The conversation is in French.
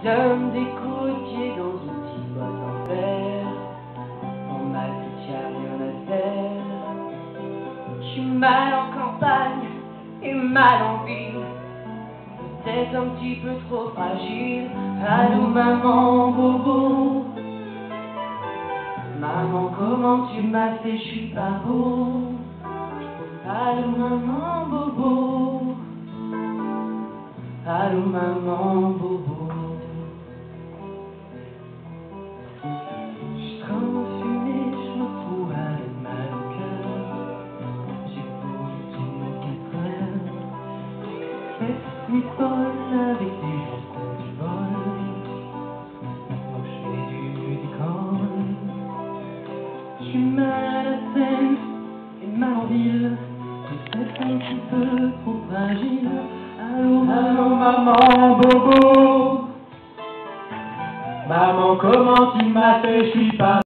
donne des coups de pied dans une petite boîte en verre. En mal que t'y a rien à faire. J'suis mal en campagne et mal en ville, peut-être un petit peu trop fragile. Allô maman bobo, maman comment tu m'as fait, j'suis pas beau. Allô maman bobo, allô maman bobo. J'suis en train de fumer, j'me trouve avec mal au cœur. J'ai beau dire 4 heures, faites mes folles avec des gens du vol. Moi j'fais du décor. J'suis mal à la scène et mal en ville, peut-être un petit peu trop fragile. Allô maman bobo, maman comment tu m'as fait, j'suis pas